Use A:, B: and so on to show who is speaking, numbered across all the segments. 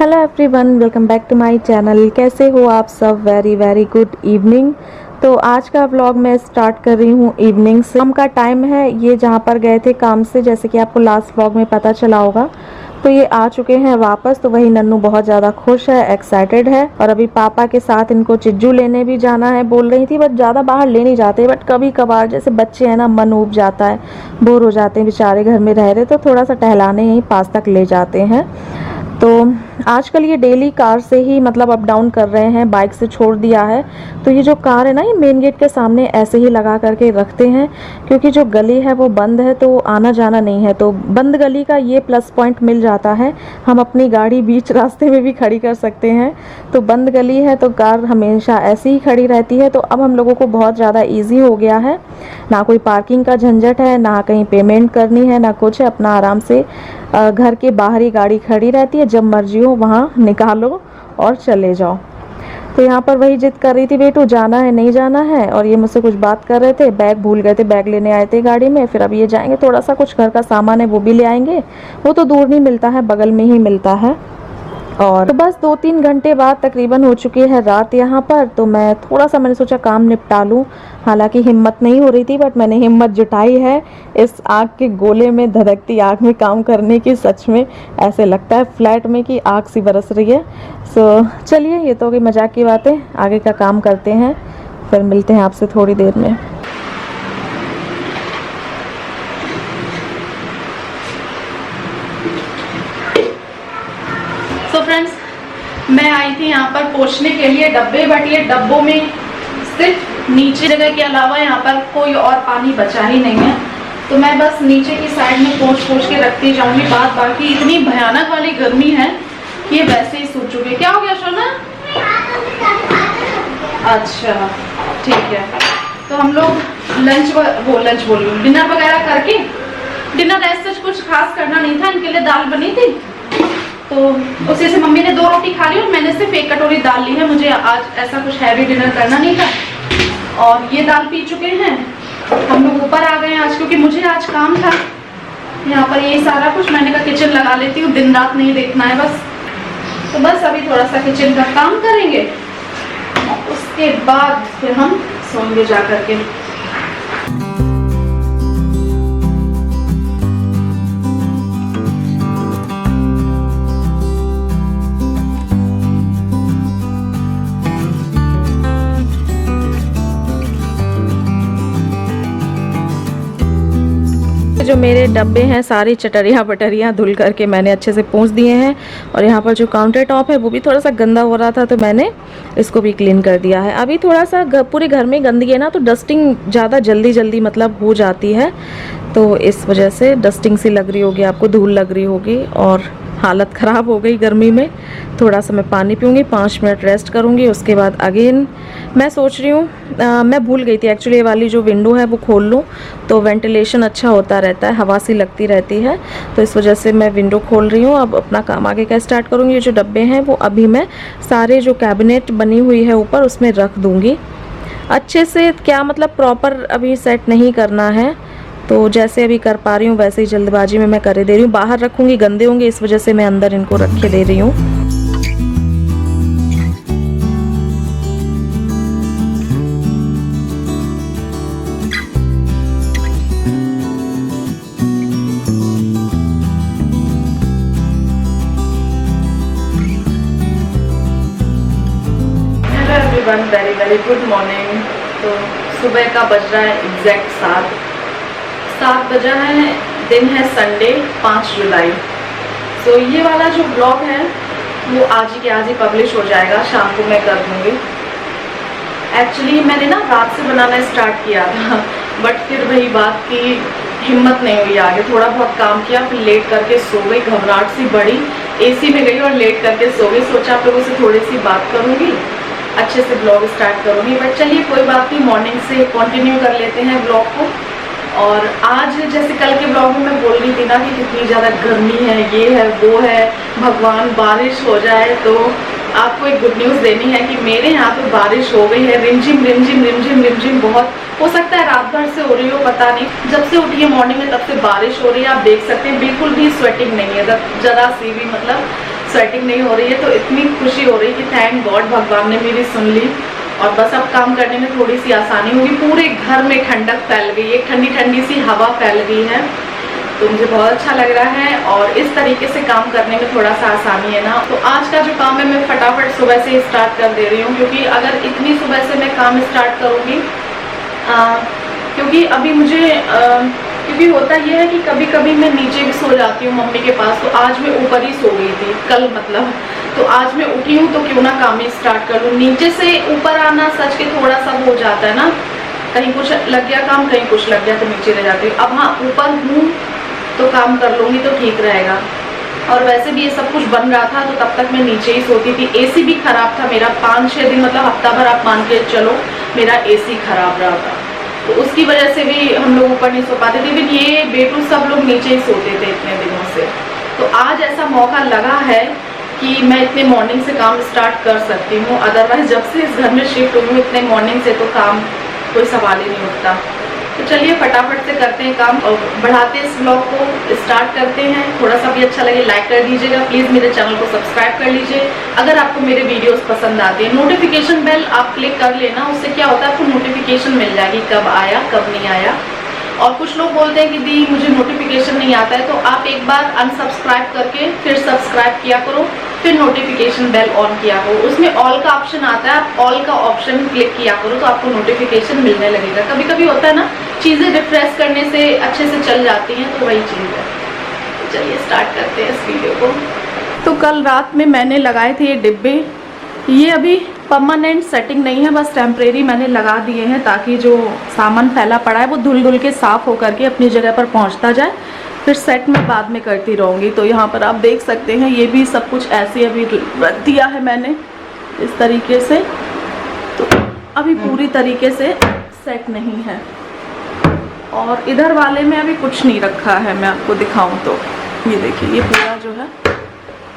A: Hello everyone, welcome back to my channel. कैसे हो आप सब? Very good evening. तो आज का व्लॉग मैं स्टार्ट कर रही हूँ इवनिंग से। शाम का टाइम है, ये जहाँ पर गए थे काम से, जैसे कि आपको लास्ट व्लॉग में पता चला होगा, तो ये आ चुके हैं वापस। तो वही नन्नू बहुत ज़्यादा खुश है, एक्साइटेड है। और अभी पापा के साथ इनको चिज्जू लेने भी जाना है बोल रही थी, बट ज़्यादा बाहर ले नहीं जाते, बट कभी कभार जैसे बच्चे हैं ना, मन ऊब जाता है, बोर हो जाते हैं बेचारे घर में रह रहे, तो थोड़ा सा टहलाने यहीं पास तक ले जाते हैं। तो आजकल ये डेली कार से ही मतलब अप डाउन कर रहे हैं, बाइक से छोड़ दिया है। तो ये जो कार है ना, ये मेन गेट के सामने ऐसे ही लगा करके रखते हैं, क्योंकि जो गली है वो बंद है, तो आना जाना नहीं है। तो बंद गली का ये प्लस पॉइंट मिल जाता है, हम अपनी गाड़ी बीच रास्ते में भी खड़ी कर सकते हैं। तो बंद गली है तो कार हमेशा ऐसी ही खड़ी रहती है। तो अब हम लोगों को बहुत ज़्यादा ईजी हो गया है, ना कोई पार्किंग का झंझट है, ना कहीं पेमेंट करनी है, ना कुछ है। अपना आराम से घर के बाहर ही गाड़ी खड़ी रहती है, जब मर्जी हो वहाँ निकालो और चले जाओ। तो यहाँ पर वही जिद कर रही थी, बेटू जाना है नहीं जाना है, और ये मुझसे कुछ बात कर रहे थे। बैग भूल गए थे, बैग लेने आए थे गाड़ी में। फिर अब ये जाएंगे, थोड़ा सा कुछ घर का सामान है वो भी ले आएंगे। वो तो दूर नहीं मिलता है, बगल में ही मिलता है। और तो बस 2-3 घंटे बाद तकरीबन हो चुकी है रात यहाँ पर। तो मैं थोड़ा सा मैंने सोचा काम निपटा लूँ, हालांकि हिम्मत नहीं हो रही थी, बट मैंने हिम्मत जुटाई है इस आग के गोले में, धधकती आग में काम करने की। सच में ऐसे लगता है फ्लैट में कि आग सी बरस रही है। सो चलिए, ये तो हो गई मजाक की बातें, आगे का काम करते हैं, फिर मिलते हैं आपसे थोड़ी देर में।
B: सो फ्रेंड्स, मैं आई थी यहाँ पर पोंछने के लिए डब्बे, बट ये डब्बों में सिर्फ नीचे जगह के अलावा यहाँ पर कोई और पानी बचा ही नहीं है। तो मैं बस नीचे की साइड में पोंछ के रखती जाऊंगी। बाकी इतनी भयानक वाली गर्मी है कि ये वैसे ही सूख चुके। क्या हो गया सोना? अच्छा ठीक है। तो हम लोग डिनर वगैरह करके, डिनर ऐसे कुछ खास करना नहीं था, इनके लिए दाल बनी थी, तो उसी से मम्मी ने 2 रोटी खा ली और मैंने सिर्फ 1 कटोरी दाल ली है। मुझे आज ऐसा कुछ हैवी डिनर करना नहीं था। और ये दाल पी चुके हैं, हम लोग ऊपर आ गए हैं आज, क्योंकि मुझे आज काम था यहाँ पर। ये सारा कुछ मैंने कहा किचन लगा लेती हूँ, दिन रात नहीं देखना है बस। तो बस अभी थोड़ा सा किचन का काम करेंगे, उसके बाद फिर हम सोएंगे जा करके।
A: जो मेरे डब्बे हैं, सारी चटरियाँ बटरियाँ धुल करके मैंने अच्छे से पोंछ दिए हैं। और यहाँ पर जो काउंटर टॉप है वो भी थोड़ा सा गंदा हो रहा था, तो मैंने इसको भी क्लीन कर दिया है। अभी थोड़ा सा पूरे घर में गंदगी है ना, तो डस्टिंग ज़्यादा जल्दी मतलब हो जाती है, तो इस वजह से डस्टिंग सी लग रही होगी आपको, धूल लग रही होगी, और हालत ख़राब हो गई गर्मी में। थोड़ा सा मैं पानी पीऊँगी, 5 मिनट रेस्ट करूँगी, उसके बाद अगेन मैं सोच रही हूँ, मैं भूल गई थी एक्चुअली, ये वाली जो विंडो है वो खोल लूँ, तो वेंटिलेशन अच्छा होता रहता है, हवा सी लगती रहती है। तो इस वजह से मैं विंडो खोल रही हूँ। अब अपना काम आगे का स्टार्ट करूँगी। ये जो डब्बे हैं वो अभी मैं सारे जो कैबिनेट बनी हुई है ऊपर, उसमें रख दूँगी अच्छे से। क्या मतलब प्रॉपर अभी सेट नहीं करना है, तो जैसे अभी कर पा रही हूँ वैसे ही जल्दबाजी में मैं कर दे रही हूँ। बाहर रखूँगी गंदे होंगे, इस वजह से मैं अंदर इनको रख के दे रही हूँ।
B: Very good morning. तो सुबह का बज रहा है एग्जैक्ट 7 बजा है, दिन है संडे 5 जुलाई। तो ये वाला जो ब्लॉग है वो आज ही पब्लिश हो जाएगा, शाम को मैं कर दूँगी। एक्चुअली मैंने ना रात से बनाना स्टार्ट किया था, बट फिर वही बात की हिम्मत नहीं हुई आगे। थोड़ा बहुत काम किया, फिर लेट करके सो गई, घबराहट सी बढ़ी, AC में गई और लेट करके सो गई। सोचा आप लोगों से थोड़ी सी बात करूँगी, अच्छे से ब्लॉग स्टार्ट करूँगी, बट चलिए कोई बात नहीं, मॉर्निंग से कंटिन्यू कर लेते हैं ब्लॉग को। और आज जैसे कल के ब्लॉग में मैं बोल रही थी ना कि कितनी ज़्यादा गर्मी है, ये है वो है, भगवान बारिश हो जाए, तो आपको एक गुड न्यूज़ देनी है कि मेरे यहाँ पे बारिश हो गई है। रिमझिम रिमझिम रिमझिम रिमझिम, बहुत हो सकता है रात भर से हो रही हो, पता नहीं। जब से उठी है मॉर्निंग में तब से बारिश हो रही है, आप देख सकते हैं बिल्कुल भी स्वेटिंग नहीं है, जरा सी भी मतलब सेटिंग नहीं हो रही है, तो इतनी खुशी हो रही कि थैंक गॉड भगवान ने मेरी सुन ली। और बस अब काम करने में थोड़ी सी आसानी होगी। पूरे घर में ठंडक फैल गई है, ठंडी ठंडी सी हवा फैल गई है, तो मुझे बहुत अच्छा लग रहा है। और इस तरीके से काम करने में थोड़ा सा आसानी है ना। तो आज का जो काम है मैं फटाफट सुबह से स्टार्ट कर दे रही हूँ, क्योंकि अगर इतनी सुबह से मैं काम स्टार्ट करूँगी, क्योंकि अभी मुझे क्योंकि होता यह है कि कभी कभी मैं नीचे भी सो जाती हूँ मम्मी के पास, तो आज मैं ऊपर ही सो गई थी कल, मतलब तो आज मैं उठी हूँ तो क्यों ना काम ही स्टार्ट कर लूँ। नीचे से ऊपर आना सच के थोड़ा सा हो जाता है ना, कहीं कुछ लग गया काम, कहीं कुछ लग गया तो नीचे रह जाती हूँ। अब हाँ, ऊपर हूँ तो काम कर लूँगी तो ठीक रहेगा। और वैसे भी ये सब कुछ बन रहा था तो तब तक मैं नीचे ही सोती थी। एसी भी खराब था मेरा, 5-6 दिन मतलब हफ्ता भर आप मान के चलो मेरा एसी खराब रहा था, तो उसकी वजह से भी हम लोग ऊपर नहीं सो पाते थे। फिर ये बेटू सब लोग नीचे ही सोते थे इतने दिनों से। तो आज ऐसा मौका लगा है कि मैं इतने मॉर्निंग से काम स्टार्ट कर सकती हूँ। अदरवाइज जब से इस घर में शिफ्ट हुई हूँ इतने मॉर्निंग से तो काम कोई सवाल ही नहीं उठता। तो चलिए फटाफट से करते हैं काम और बढ़ाते इस ब्लॉग को स्टार्ट करते हैं। थोड़ा सा भी अच्छा लगे लाइक कर दीजिएगा, प्लीज़ मेरे चैनल को सब्सक्राइब कर लीजिए अगर आपको मेरे वीडियोस पसंद आते हैं। नोटिफिकेशन बेल आप क्लिक कर लेना, उससे क्या होता है आपको नोटिफिकेशन मिल जाएगी कब आया कब नहीं आया। और कुछ लोग बोलते हैं कि दी मुझे नोटिफिकेशन नहीं आता है, तो आप एक बार अनसब्सक्राइब करके फिर सब्सक्राइब किया करो, फिर नोटिफिकेशन बेल ऑन किया करो। उसमें ऑल का ऑप्शन आता है, आप ऑल का ऑप्शन क्लिक किया करो तो आपको नोटिफिकेशन मिलने लगेगा। कभी कभी होता है ना, चीज़ें रिफ्रेश करने से अच्छे से चल जाती हैं, तो वही चीज़ है। चलिए स्टार्ट करते हैं इस वीडियो को। तो कल रात में मैंने लगाए थे ये डिब्बे, ये अभी परमानेंट सेटिंग नहीं है, बस टेम्परेरी मैंने लगा दिए हैं ताकि जो सामान फैला पड़ा है वो धुल धुल के साफ़ होकर के अपनी जगह पर पहुंचता जाए। फिर सेट में बाद में करती रहूँगी। तो यहाँ पर आप देख सकते हैं ये भी सब कुछ ऐसे अभी रख दिया है मैंने इस तरीके से, तो अभी पूरी तरीके से सेट नहीं है। और इधर वाले में अभी कुछ नहीं रखा है, मैं आपको दिखाऊं तो ये देखिए, ये पूरा जो है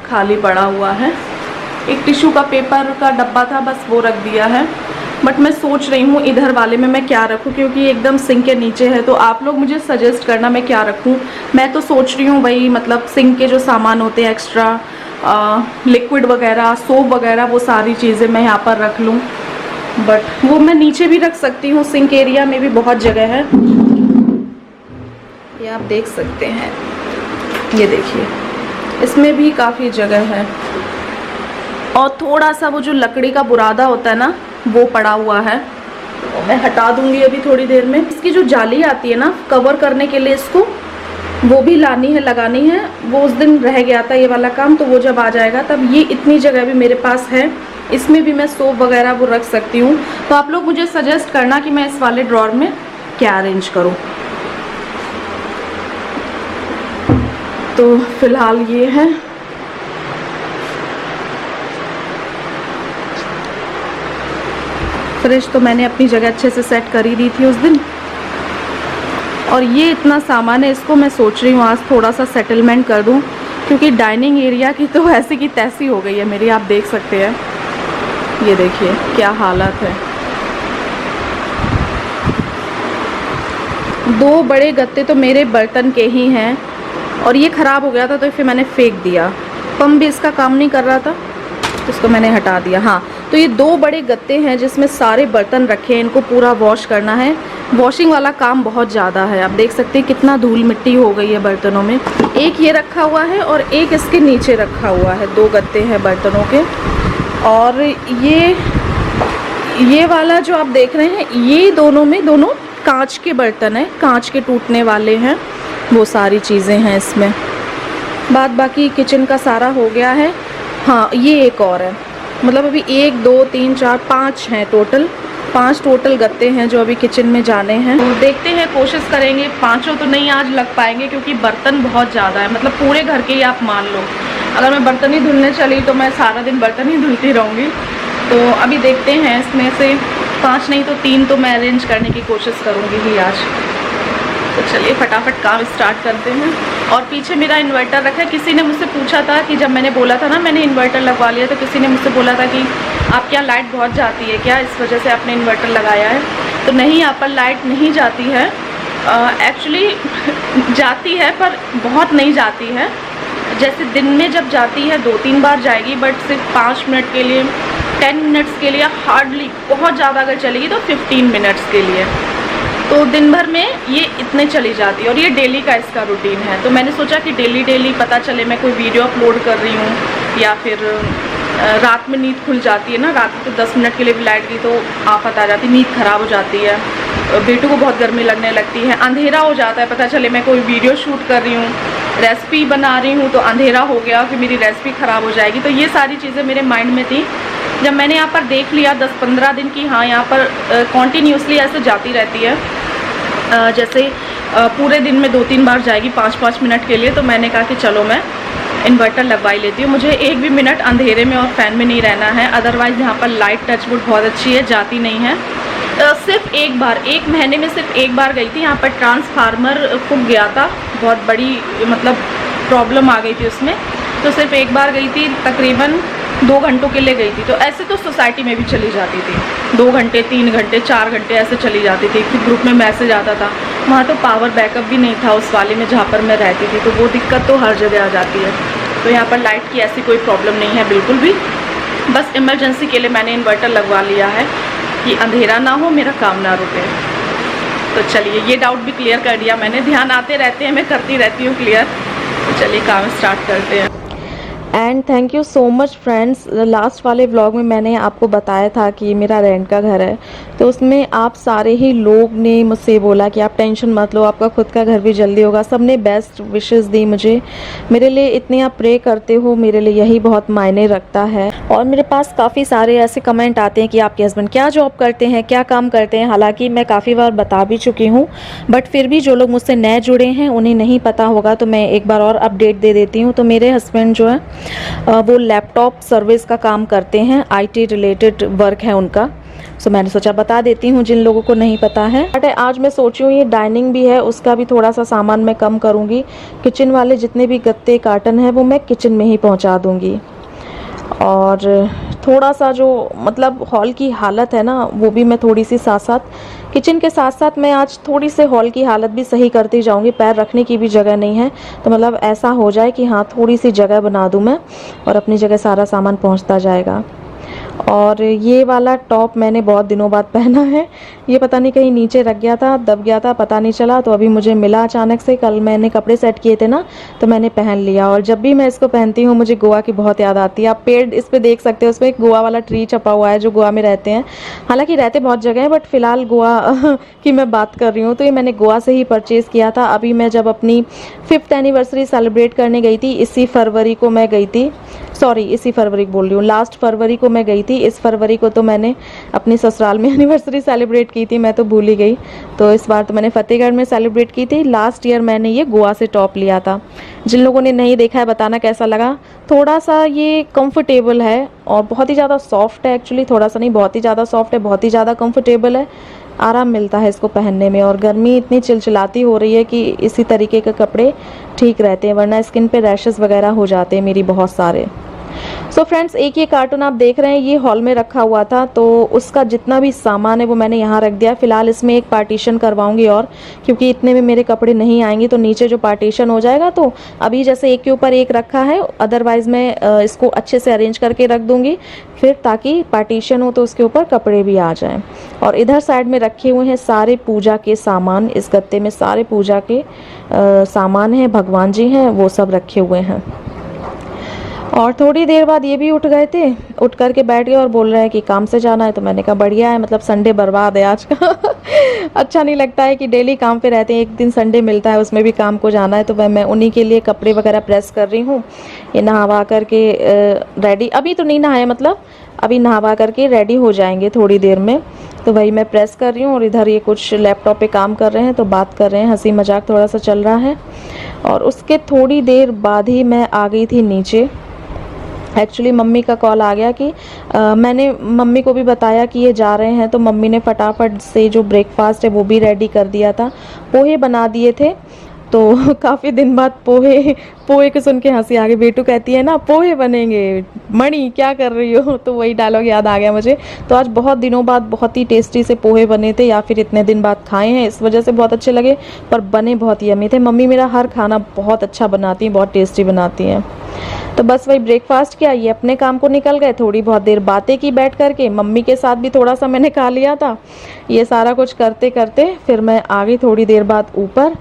B: खाली पड़ा हुआ है। एक टिश्यू का पेपर का डब्बा था, बस वो रख दिया है। बट मैं सोच रही हूँ इधर वाले में मैं क्या रखूँ, क्योंकि एकदम सिंक के नीचे है। तो आप लोग मुझे सजेस्ट करना मैं क्या रखूँ। मैं तो सोच रही हूँ वही मतलब सिंक के जो सामान होते हैं एक्स्ट्रा, लिक्विड वगैरह, सोप वगैरह, वो सारी चीज़ें मैं यहाँ पर रख लूँ। बट वो मैं नीचे भी रख सकती हूँ, सिंक एरिया में भी बहुत जगह है। ये आप देख सकते हैं, ये देखिए इसमें भी काफ़ी जगह है। और थोड़ा सा वो जो लकड़ी का बुरादा होता है ना, वो पड़ा हुआ है, तो मैं हटा दूंगी अभी थोड़ी देर में। इसकी जो जाली आती है ना कवर करने के लिए, इसको वो भी लानी है, लगानी है। वो उस दिन रह गया था ये वाला काम, तो वो जब आ जाएगा तब ये इतनी जगह भी मेरे पास है, इसमें भी मैं सोप वगैरह वो रख सकती हूँ। तो आप लोग मुझे सजेस्ट करना कि मैं इस वाले ड्रॉर में क्या अरेंज करूँ। तो फिलहाल ये है। फ्रिज तो मैंने अपनी जगह अच्छे से सेट कर ही दी थी उस दिन। और ये इतना सामान है, इसको मैं सोच रही हूँ आज थोड़ा सा सेटलमेंट कर दूँ, क्योंकि डाइनिंग एरिया की तो ऐसी की तैसी हो गई है मेरी, आप देख सकते हैं। ये देखिए क्या हालत है। 2 बड़े गत्ते तो मेरे बर्तन के ही हैं, और ये ख़राब हो गया था तो फिर मैंने फेंक दिया। पंप भी इसका काम नहीं कर रहा था तो इसको मैंने हटा दिया। हाँ, तो ये 2 बड़े गत्ते हैं जिसमें सारे बर्तन रखे हैं, इनको पूरा वॉश करना है। वॉशिंग वाला काम बहुत ज़्यादा है, आप देख सकते हैं कितना धूल मिट्टी हो गई है बर्तनों में। एक ये रखा हुआ है और एक इसके नीचे रखा हुआ है, 2 गत्ते हैं बर्तनों के। और ये वाला जो आप देख रहे हैं, ये दोनों कांच के बर्तन हैं, कांच के टूटने वाले हैं, वो सारी चीज़ें हैं इसमें। बाकी किचन का सारा हो गया है। हाँ, ये एक और है, मतलब अभी 1 2 3 4 5 हैं टोटल, 5 टोटल गत्ते हैं जो अभी किचन में जाने हैं। तो देखते हैं, कोशिश करेंगे। 5 तो नहीं आज लग पाएंगे क्योंकि बर्तन बहुत ज़्यादा है, मतलब पूरे घर के ही आप मान लो। अगर मैं बर्तन ही धुलने चली तो मैं सारा दिन बर्तन ही धुलती रहूँगी। तो अभी देखते हैं, इसमें से 5 नहीं तो 3 तो मैं अरेंज करने की कोशिश करूँगी ही आज। तो चलिए फटाफट काम स्टार्ट करते हैं। और पीछे मेरा इन्वर्टर रखा है। किसी ने मुझसे पूछा था कि जब मैंने बोला था ना मैंने इन्वर्टर लगवा लिया, तो किसी ने मुझसे बोला था कि आपके यहाँ लाइट बहुत जाती है क्या, इस वजह से आपने इन्वर्टर लगाया है। तो नहीं, यहाँ पर लाइट नहीं जाती है, एक्चुअली जाती है पर बहुत नहीं जाती है। जैसे दिन में जब जाती है 2-3 बार जाएगी, बट सिर्फ 5 मिनट के लिए, 10 मिनट्स के लिए, हार्डली, बहुत ज़्यादा अगर चलेगी तो 15 मिनट्स के लिए। तो दिन भर में ये इतने चली जाती है और ये डेली का इसका रूटीन है। तो मैंने सोचा कि डेली पता चले मैं कोई वीडियो अपलोड कर रही हूँ, या फिर रात में नींद खुल जाती है ना, रात को 10 मिनट के लिए भी लाइट गई तो आफत आ जाती है, नींद ख़राब हो जाती है, बेटू को बहुत गर्मी लगने लगती है, अंधेरा हो जाता है, पता चले मैं कोई वीडियो शूट कर रही हूँ, रेसिपी बना रही हूँ तो अंधेरा हो गया कि मेरी रेसिपी ख़राब हो जाएगी। तो ये सारी चीज़ें मेरे माइंड में थी। जब मैंने यहाँ पर देख लिया 10-15 दिन की, हाँ यहाँ पर कॉन्टीन्यूसली ऐसे जाती रहती है, जैसे पूरे दिन में 2-3 बार जाएगी 5-5 मिनट के लिए, तो मैंने कहा कि चलो मैं इन्वर्टर लगवा ही लेती हूँ। मुझे एक भी मिनट अंधेरे में और फ़ैन में नहीं रहना है। अदरवाइज़ यहाँ पर लाइट टचवुड बहुत अच्छी है, जाती नहीं है। सिर्फ एक बार, 1 महीने में सिर्फ एक बार गई थी। यहाँ पर ट्रांसफार्मर फूक गया था, बहुत बड़ी मतलब प्रॉब्लम आ गई थी उसमें, तो सिर्फ एक बार गई थी, तकरीबन 2 घंटों के लिए गई थी। तो ऐसे तो सोसाइटी में भी चली जाती थी, 2 घंटे, 3 घंटे, 4 घंटे ऐसे चली जाती थी। फिर ग्रुप में मैसेज आता था, वहाँ तो पावर बैकअप भी नहीं था उस वाले में जहाँ पर मैं रहती थी, तो वो दिक्कत तो हर जगह आ जाती है। तो यहाँ पर लाइट की ऐसी कोई प्रॉब्लम नहीं है बिल्कुल भी। बस इमरजेंसी के लिए मैंने इन्वर्टर लगवा लिया है कि अंधेरा ना हो, मेरा काम ना रुके। तो चलिए, ये डाउट भी क्लियर कर दिया मैंने। ध्यान आते रहते हैं, मैं करती रहती हूँ क्लियर। तो चलिए काम स्टार्ट करते हैं।
A: And thank you so much friends. Last वाले व्लॉग में मैंने आपको बताया था कि ये मेरा रेंट का घर है, तो उसमें आप सारे ही लोग ने मुझसे बोला कि आप टेंशन मत लो, आपका खुद का घर भी जल्दी होगा। सबने बेस्ट विशेस दी मुझे, मेरे लिए इतने आप प्रे करते हो, मेरे लिए यही बहुत मायने रखता है। और मेरे पास काफ़ी सारे ऐसे कमेंट आते हैं कि आपके हस्बैंड क्या जॉब करते हैं, क्या काम करते हैं। हालांकि मैं काफ़ी बार बता भी चुकी हूँ, बट फिर भी जो लोग मुझसे नए जुड़े हैं उन्हें नहीं पता होगा, तो मैं एक बार और अपडेट दे देती हूँ। तो मेरे हस्बैंड जो है वो लैपटॉप सर्विस का काम करते हैं, IT रिलेटेड वर्क है उनका। सो मैंने सोचा बता देती हूँ जिन लोगों को नहीं पता है। बट आज मैं सोची हूँ ये डाइनिंग भी है, उसका भी थोड़ा सा सामान मैं कम करूँगी। किचन वाले जितने भी गत्ते कार्टन है वो मैं किचन में ही पहुँचा दूँगी। और थोड़ा सा जो मतलब हॉल की हालत है ना, वो भी मैं थोड़ी सी साथ साथ, किचन के साथ साथ मैं आज थोड़ी से हॉल की हालत भी सही करती जाऊंगी। पैर रखने की भी जगह नहीं है, तो मतलब ऐसा हो जाए कि हाँ थोड़ी सी जगह बना दूं मैं, और अपनी जगह सारा सामान पहुंचता जाएगा। और ये वाला टॉप मैंने बहुत दिनों बाद पहना है। ये पता नहीं कहीं नीचे रख गया था, दब गया था, पता नहीं चला, तो अभी मुझे मिला अचानक से। कल मैंने कपड़े सेट किए थे ना, तो मैंने पहन लिया। और जब भी मैं इसको पहनती हूँ मुझे गोवा की बहुत याद आती है। आप पेड़ इस पे देख सकते हो, उसमें एक गोवा वाला ट्री छपा हुआ है जो गोवा में रहते हैं। हालांकि रहते बहुत जगह हैं, बट फिलहाल गोवा की मैं बात कर रही हूँ। तो ये मैंने गोवा से ही परचेज़ किया था। अभी मैं जब अपनी 5th एनिवर्सरी सेलिब्रेट करने गई थी, इसी फरवरी को मैं गई थी, सॉरी इसी फरवरी बोल रही हूँ, लास्ट फरवरी को मैं गई थी। इस फरवरी को तो मैंने अपनी ससुराल में एनिवर्सरी सेलिब्रेट की थी, मैं तो भूल ही गई। तो इस बार तो मैंने फतेहगढ़ में सेलिब्रेट की थी। लास्ट ईयर मैंने ये गोवा से टॉप लिया था। जिन लोगों ने नहीं देखा है बताना कैसा लगा। थोड़ा सा ये कंफर्टेबल है और बहुत ही ज़्यादा सॉफ्ट है। एक्चुअली थोड़ा सा नहीं, बहुत ही ज़्यादा सॉफ्ट है, बहुत ही ज़्यादा कंफर्टेबल है, आराम मिलता है इसको पहनने में। और गर्मी इतनी चिलचिलाती हो रही है कि इसी तरीके के कपड़े ठीक रहते हैं, वरना स्किन पे रैशेस वगैरह हो जाते हैं मेरी बहुत सारे। सो फ्रेंड्स, एक ये कार्टून आप देख रहे हैं, ये हॉल में रखा हुआ था, तो उसका जितना भी सामान है वो मैंने यहाँ रख दिया। फिलहाल इसमें एक पार्टीशन करवाऊंगी, और क्योंकि इतने में मेरे कपड़े नहीं आएंगे तो नीचे जो पार्टीशन हो जाएगा, तो अभी जैसे एक के ऊपर एक रखा है, अदरवाइज मैं इसको अच्छे से अरेंज करके रख दूंगी फिर, ताकि पार्टीशन हो तो उसके ऊपर कपड़े भी आ जाएं। और इधर साइड में रखे हुए हैं सारे पूजा के सामान। इस गत्ते में सारे पूजा के सामान हैं, भगवान जी हैं, वो सब रखे हुए हैं। और थोड़ी देर बाद ये भी उठ गए थे, उठ करके बैठ गए और बोल रहे हैं कि काम से जाना है। तो मैंने कहा बढ़िया है, मतलब संडे बर्बाद है आज का। अच्छा नहीं लगता है कि डेली काम पे रहते हैं, एक दिन संडे मिलता है उसमें भी काम को जाना है। तो मैं उन्हीं के लिए कपड़े वगैरह प्रेस कर रही हूँ। ये नहावा करके रेडी, अभी तो नहीं नहाए, मतलब अभी नहावा करके रेडी हो जाएंगे थोड़ी देर में। तो वही मैं प्रेस कर रही हूँ, और इधर ये कुछ लैपटॉप पे काम कर रहे हैं, तो बात कर रहे हैं, हंसी मजाक थोड़ा सा चल रहा है। और उसके थोड़ी देर बाद ही मैं आ गई थी नीचे। एक्चुअली मम्मी का कॉल आ गया कि मैंने मम्मी को भी बताया कि ये जा रहे हैं, तो मम्मी ने फटाफट से जो ब्रेकफास्ट है वो भी रेडी कर दिया था। पोहे बना दिए थे, तो काफ़ी दिन बाद पोहे पोहे को सुन के हंसी आ गई। बेटू कहती है ना पोहे बनेंगे, मणि क्या कर रही हो, तो वही डायलॉग याद आ गया मुझे। तो आज बहुत दिनों बाद बहुत ही टेस्टी से पोहे बने थे, या फिर इतने दिन बाद खाए हैं इस वजह से बहुत अच्छे लगे, पर बने बहुत यम्मी थे। मम्मी मेरा हर खाना बहुत अच्छा बनाती हैं, बहुत टेस्टी बनाती हैं। तो बस वही ब्रेकफास्ट किया, ये अपने काम को निकल गए, थोड़ी बहुत देर बातें की बैठ करके, मम्मी के साथ भी थोड़ा सा मैंने खा लिया था। ये सारा कुछ करते करते फिर मैं आ गई थोड़ी देर बाद ऊपर।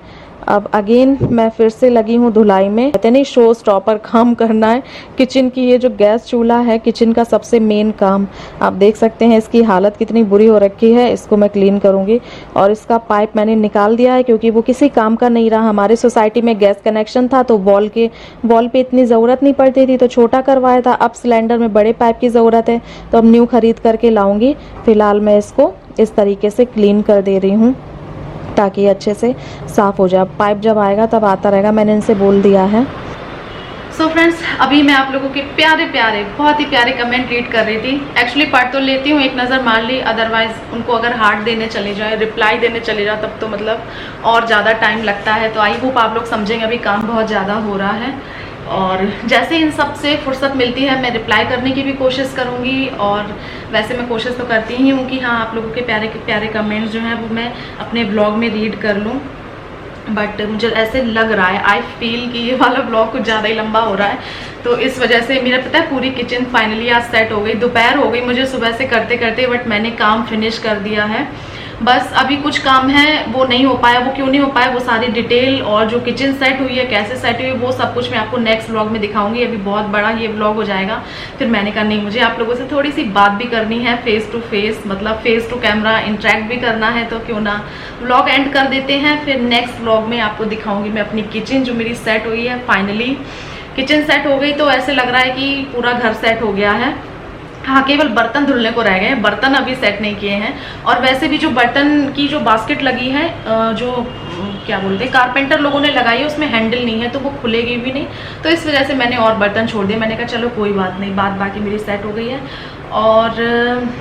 A: अब अगेन मैं फिर से लगी हूँ धुलाई में। कहते नहीं शो स्टॉपर काम करना है। किचन की ये जो गैस चूल्हा है किचन का सबसे मेन काम, आप देख सकते हैं इसकी हालत कितनी बुरी हो रखी है। इसको मैं क्लीन करूँगी और इसका पाइप मैंने निकाल दिया है क्योंकि वो किसी काम का नहीं रहा। हमारे सोसाइटी में गैस कनेक्शन था तो वॉल पे इतनी ज़रूरत नहीं पड़ती थी तो छोटा करवाया था। अब सिलेंडर में बड़े पाइप की ज़रूरत है तो अब न्यू खरीद करके लाऊंगी। फ़िलहाल मैं इसको इस तरीके से क्लीन कर दे रही हूँ ताकि अच्छे से साफ़ हो जाए। पाइप जब आएगा तब आता रहेगा, मैंने इनसे बोल दिया है।
B: सो फ्रेंड्स, अभी मैं आप लोगों के प्यारे प्यारे बहुत ही प्यारे कमेंट रीड कर रही थी। एक्चुअली पढ़ तो लेती हूँ, एक नज़र मार ली, अदरवाइज़ उनको अगर हार्ट देने चले जाए, रिप्लाई देने चले जाओ तब तो मतलब और ज़्यादा टाइम लगता है। तो आई होप आप लोग समझेंगे, अभी काम बहुत ज़्यादा हो रहा है और जैसे इन सब से फुर्सत मिलती है मैं रिप्लाई करने की भी कोशिश करूँगी। और वैसे मैं कोशिश तो करती ही हूँ कि हाँ आप लोगों के प्यारे कमेंट्स जो हैं वो मैं अपने ब्लॉग में रीड कर लूँ। बट मुझे ऐसे लग रहा है, आई फील कि ये वाला ब्लॉग कुछ ज़्यादा ही लंबा हो रहा है, तो इस वजह से मेरा पता है पूरी किचन फाइनली आज सेट हो गई। दोपहर हो गई मुझे सुबह से करते करते, बट मैंने काम फिनिश कर दिया है। बस अभी कुछ काम है वो नहीं हो पाया। वो क्यों नहीं हो पाया, वो सारी डिटेल और जो किचन सेट हुई है, कैसे सेट हुई है, वो सब कुछ मैं आपको नेक्स्ट व्लॉग में दिखाऊंगी। अभी बहुत बड़ा ये व्लॉग हो जाएगा। फिर मैंने कहा नहीं, मुझे आप लोगों से थोड़ी सी बात भी करनी है, फेस टू फेस, मतलब फेस टू कैमरा इंटरेक्ट भी करना है। तो क्यों ना व्लॉग एंड कर देते हैं, फिर नेक्स्ट व्लॉग में आपको दिखाऊंगी मैं अपनी किचन जो मेरी सेट हुई है। फाइनली किचन सेट हो गई तो ऐसे लग रहा है कि पूरा घर सेट हो गया है। हाँ, केवल बर्तन धुलने को रह गए हैं, बर्तन अभी सेट नहीं किए हैं। और वैसे भी जो बर्तन की जो बास्केट लगी है, जो क्या बोलते हैं कारपेंटर लोगों ने लगाई है, उसमें हैंडल नहीं है तो वो खुलेगी भी नहीं, तो इस वजह से मैंने और बर्तन छोड़ दिए। मैंने कहा चलो कोई बात नहीं, बात बाकी मेरी सेट हो गई है। और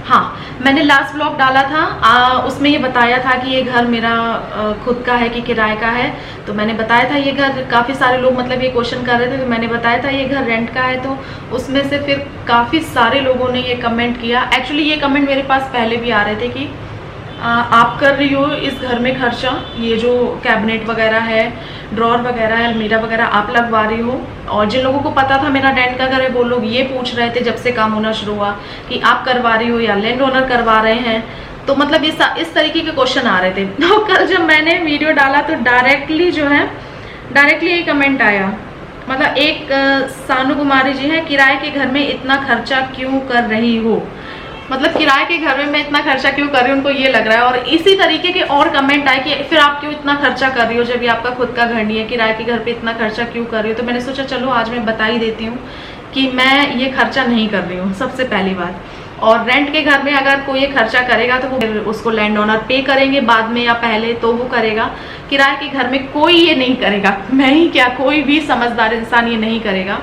B: हाँ, मैंने लास्ट ब्लॉग डाला था उसमें ये बताया था कि ये घर मेरा खुद का है कि किराए का है। तो मैंने बताया था ये घर, काफ़ी सारे लोग मतलब ये क्वेश्चन कर रहे थे, तो मैंने बताया था ये घर रेंट का है। तो उसमें से फिर काफ़ी सारे लोगों ने ये कमेंट किया। एक्चुअली ये कमेंट मेरे पास पहले भी आ रहे थे कि आप कर रही हो इस घर में खर्चा, ये जो कैबिनेट वगैरह है, ड्रॉर वगैरह है, अलमीरा वगैरह आप लगवा रही हो। और जिन लोगों को पता था मेरा रेंट का घर है, वो लोग ये पूछ रहे थे जब से काम होना शुरू हुआ कि आप करवा रही हो या लैंड ओनर करवा रहे हैं। तो मतलब ये इस तरीके के क्वेश्चन आ रहे थे। तो कल जब मैंने वीडियो डाला तो डायरेक्टली यही कमेंट आया। मतलब एक सानू कुमारी जी हैं, किराए के घर में इतना खर्चा क्यों कर रही हो, मतलब किराए के घर में मैं इतना खर्चा क्यों कर रही हूँ, उनको ये लग रहा है। और इसी तरीके के और कमेंट आए कि फिर आप क्यों इतना खर्चा कर रही हो जब ये आपका खुद का घर नहीं है, किराए के घर पे इतना खर्चा क्यों कर रही हो। तो मैंने सोचा चलो आज मैं बता ही देती हूँ कि मैं ये खर्चा नहीं कर रही हूँ, सबसे पहली बात। और रेंट के घर में अगर कोई ये खर्चा करेगा तो वो उसको लैंड ओनर पे करेंगे बाद में या पहले, तो वो करेगा। किराए के घर में कोई ये नहीं करेगा, मैं ही क्या, कोई भी समझदार इंसान ये नहीं करेगा।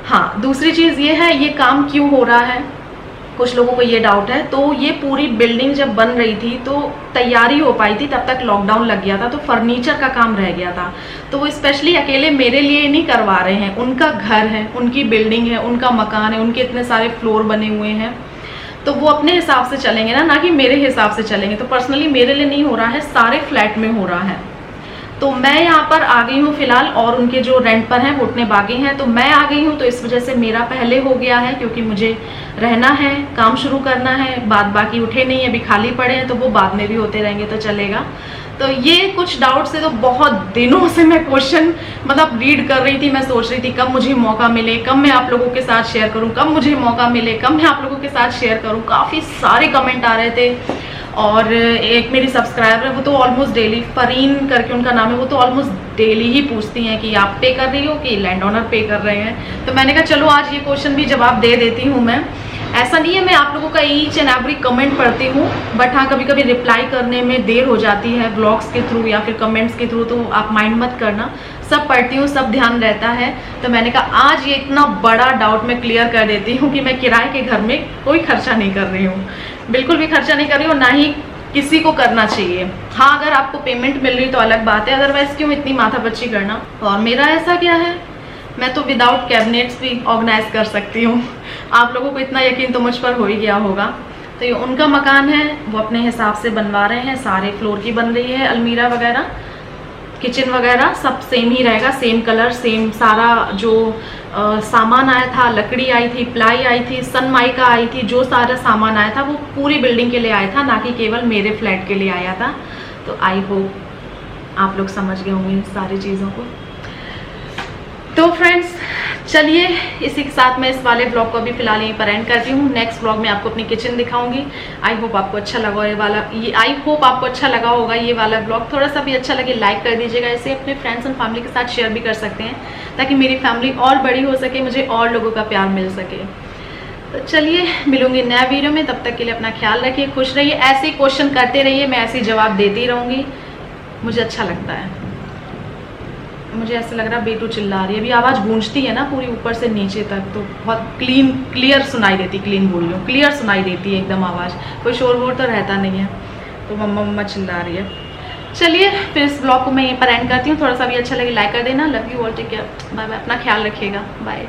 B: हाँ, दूसरी चीज़ ये है, ये काम क्यों हो रहा है, कुछ लोगों को ये डाउट है। तो ये पूरी बिल्डिंग जब बन रही थी तो तैयारी हो पाई थी, तब तक लॉकडाउन लग गया था, तो फर्नीचर का काम रह गया था। तो वो स्पेशली अकेले मेरे लिए नहीं करवा रहे हैं, उनका घर है, उनकी बिल्डिंग है, उनका मकान है, उनके इतने सारे फ्लोर बने हुए हैं, तो वो अपने हिसाब से चलेंगे ना कि मेरे हिसाब से चलेंगे। तो पर्सनली मेरे लिए नहीं हो रहा है, सारे फ्लैट में हो रहा है। तो मैं यहाँ पर आ गई हूँ फिलहाल, और उनके जो रेंट पर हैं वो उतने बाकी हैं, तो मैं आ गई हूँ। तो इस वजह से मेरा पहले हो गया है, क्योंकि मुझे रहना है, काम शुरू करना है। बाद बाकी उठे नहीं है, अभी खाली पड़े हैं, तो वो बाद में भी होते रहेंगे तो चलेगा। तो ये कुछ डाउट से तो बहुत दिनों से मैं क्वेश्चन मतलब रीड कर रही थी। मैं सोच रही थी कब मुझे मौका मिले, कब मैं आप लोगों के साथ शेयर करूं, कब मुझे मौका मिले, कब मैं आप लोगों के साथ शेयर करूं। काफ़ी सारे कमेंट आ रहे थे। और एक मेरी सब्सक्राइबर है, वो तो ऑलमोस्ट डेली, फरीन करके उनका नाम है, वो तो ऑलमोस्ट डेली ही पूछती हैं कि आप पे कर रही हो कि लैंड ओनर पे कर रहे हैं। तो मैंने कहा चलो आज ये क्वेश्चन भी जवाब दे देती हूँ मैं। ऐसा नहीं है मैं आप लोगों का ईच एंड एवरी कमेंट पढ़ती हूँ, बट हाँ कभी कभी रिप्लाई करने में देर हो जाती है ब्लॉग्स के थ्रू या फिर कमेंट्स के थ्रू, तो आप माइंड मत करना, सब पढ़ती हूँ, सब ध्यान रहता है। तो मैंने कहा आज ये इतना बड़ा डाउट मैं क्लियर कर देती हूँ कि मैं किराए के घर में कोई खर्चा नहीं कर रही हूँ, बिल्कुल भी खर्चा नहीं कर रही हूँ, ना ही किसी को करना चाहिए। हाँ, अगर आपको पेमेंट मिल रही तो अलग बात है, अदरवाइज क्यों इतनी माथापच्ची करना। और मेरा ऐसा क्या है, मैं तो विदाउट कैबिनेट्स भी ऑर्गेनाइज कर सकती हूँ। आप लोगों को इतना यकीन तो मुझ पर हो ही गया होगा। तो ये उनका मकान है, वो अपने हिसाब से बनवा रहे हैं, सारे फ्लोर की बन रही है, अलमीरा वगैरह, किचन वगैरह सब सेम ही रहेगा, सेम कलर, सेम सारा जो सामान आया था, लकड़ी आई थी, प्लाई आई थी, सनमाइका आई थी, जो सारा सामान आया था वो पूरी बिल्डिंग के लिए आया था, ना कि केवल मेरे फ्लैट के लिए आया था। तो आई होप आप लोग समझ गए होंगे इन सारी चीज़ों को। तो फ्रेंड्स चलिए, इसी के साथ मैं इस वाले ब्लॉग को अभी फिलहाल यहीं पर एंड करती हूँ। नेक्स्ट ब्लॉग में आपको अपनी किचन दिखाऊंगी। आई होप आपको अच्छा लगा होगा ये वाला ब्लॉग। थोड़ा सा भी अच्छा लगे लाइक कर दीजिएगा। इसे अपने फ्रेंड्स एंड फैमिली के साथ शेयर भी कर सकते हैं, ताकि मेरी फैमिली और बड़ी हो सके, मुझे और लोगों का प्यार मिल सके। तो चलिए, मिलूंगी नया वीडियो में। तब तक के लिए अपना ख्याल रखिए, खुश रहिए, ऐसे ही क्वेश्चन करते रहिए, मैं ऐसे ही जवाब देती रहूँगी, मुझे अच्छा लगता है। मुझे ऐसा लग रहा है बेटू चिल्ला रही है, अभी आवाज़ गूंजती है ना पूरी ऊपर से नीचे तक, तो बहुत क्लियर सुनाई देती, क्लियर सुनाई देती है एकदम आवाज़, कोई शोर वोर तो रहता नहीं है। तो मम्मा मम्मा चिल्ला रही है। चलिए फिर इस ब्लॉग को मैं यहीं पर एंड करती हूँ। थोड़ा सा भी अच्छा लगे लाइक कर देना। Love you all, take care, bye bye, अपना ख्याल रखिएगा, बाय।